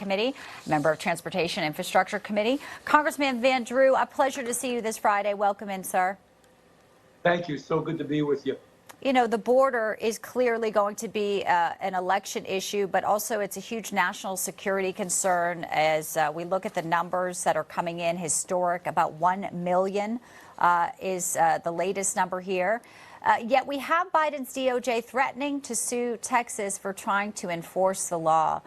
Committee, member of Transportation and Infrastructure Committee. Congressman Van Drew, a pleasure to see you this Friday. Welcome in, sir. Thank you. So good to be with you. You know, the border is clearly going to be an election issue, but also it's a huge national security concern as we look at the numbers that are coming in, historic. About 1 million is the latest number here. Yet we have Biden's DOJ threatening to sue Texas for trying to enforce the law.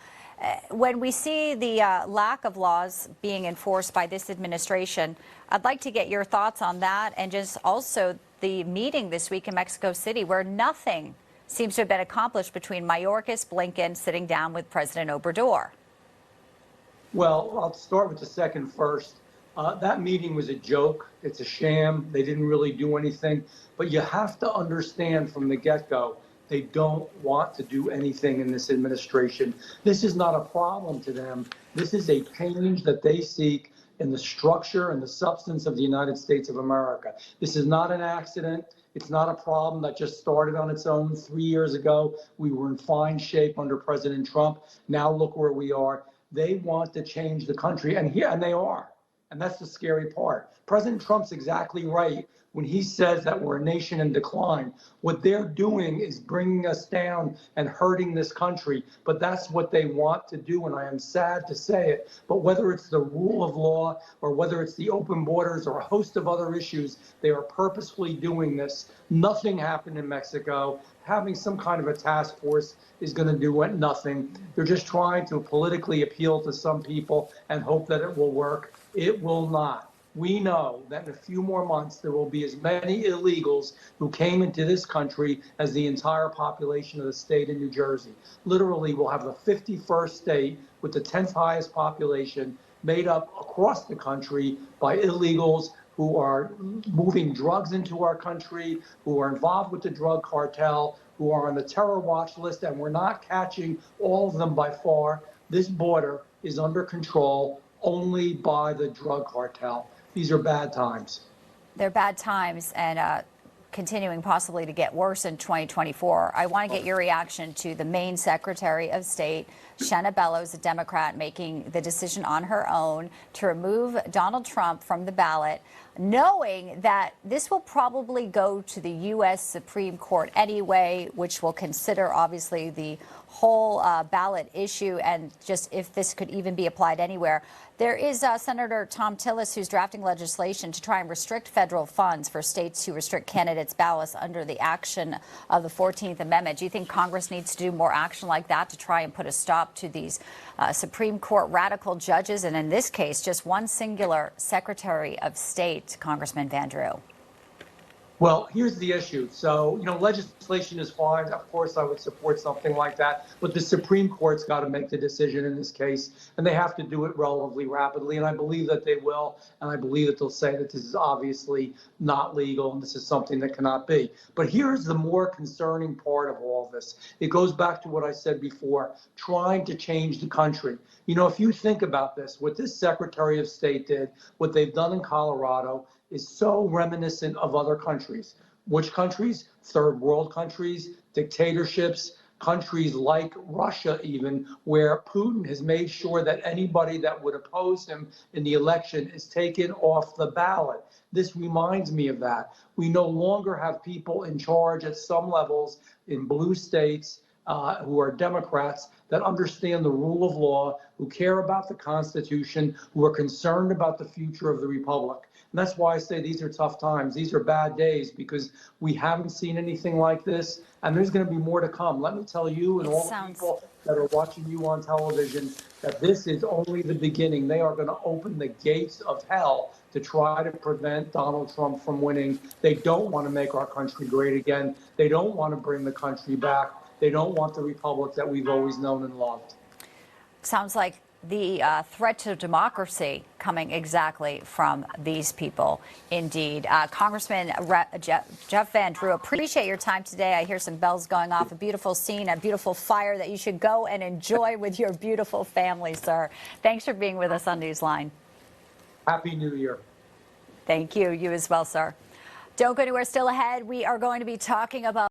When we see the lack of laws being enforced by this administration, I'd like to get your thoughts on that, and just also the meeting this week in Mexico City where nothing seems to have been accomplished between Mayorkas, Blinken sitting down with President Obrador. Well, I'll start with the second first. That meeting was a joke. It's a sham. They didn't really do anything. But you have to understand from the get-go, they don't want to do anything in this administration. This is not a problem to them. This is a change that they seek in the structure and the substance of the United States of America. This is not an accident. It's not a problem that just started on its own 3 years ago. We were in fine shape under President Trump. Now look where we are. They want to change the country, and they are. And that's the scary part. President Trump's exactly right when he says that we're a nation in decline. What they're doing is bringing us down and hurting this country. But that's what they want to do, and I am sad to say it. But whether it's the rule of law or whether it's the open borders or a host of other issues, they are purposefully doing this. Nothing happened in Mexico. Having some kind of a task force is going to do nothing. They're just trying to politically appeal to some people and hope that it will work. It will not. We know that in a few more months, there will be as many illegals who came into this country as the entire population of the state of New Jersey. Literally, we'll have the 51st state with the 10th highest population made up across the country by illegals who are moving drugs into our country, who are involved with the drug cartel, who are on the terror watch list, and we're not catching all of them by far. This border is under control only by the drug cartel. These are bad times. They're bad times, and continuing possibly to get worse in 2024. I want to get your reaction to the Maine Secretary of State, Shenna Bellows, a Democrat, making the decision on her own to remove Donald Trump from the ballot, knowing that this will probably go to the U.S. Supreme Court anyway, which will consider, obviously, the whole ballot issue and just if this could even be applied anywhere. There is Senator Tom Tillis, who's drafting legislation to try and restrict federal funds for states who restrict candidates' ballots under the action of the 14th Amendment. Do you think Congress needs to do more action like that to try and put a stop to these Supreme Court radical judges, and in this case, just one singular Secretary of State, Congressman Van Drew? Well, here's the issue. So, legislation is fine. Of course, I would support something like that. But the Supreme Court's got to make the decision in this case, and they have to do it relatively rapidly. And I believe that they will. And I believe that they'll say that this is obviously not legal and this is something that cannot be. But here's the more concerning part of all this. It goes back to what I said before, trying to change the country. If you think about this, what this Secretary of State did, what they've done in Colorado, is so reminiscent of other countries. Which countries? Third world countries, dictatorships, countries like Russia even, where Putin has made sure that anybody that would oppose him in the election is taken off the ballot. This reminds me of that. We no longer have people in charge at some levels in blue states who are Democrats that understand the rule of law, who care about the Constitution, who are concerned about the future of the Republic. And that's why I say these are tough times. These are bad days because we haven't seen anything like this, and there's going to be more to come. Let me tell you and all the people that are watching you on television that this is only the beginning. They are going to open the gates of hell to try to prevent Donald Trump from winning. They don't want to make our country great again. They don't want to bring the country back. They don't want the republic that we've always known and loved. Sounds like the threat to democracy coming exactly from these people, indeed. Congressman Jeff Van Drew, appreciate your time today. I hear some bells going off, a beautiful scene, a beautiful fire that you should go and enjoy with your beautiful family, sir. Thanks for being with us on Newsline. Happy New Year. Thank you. You as well, sir. Don't go anywhere. Still ahead, we are going to be talking about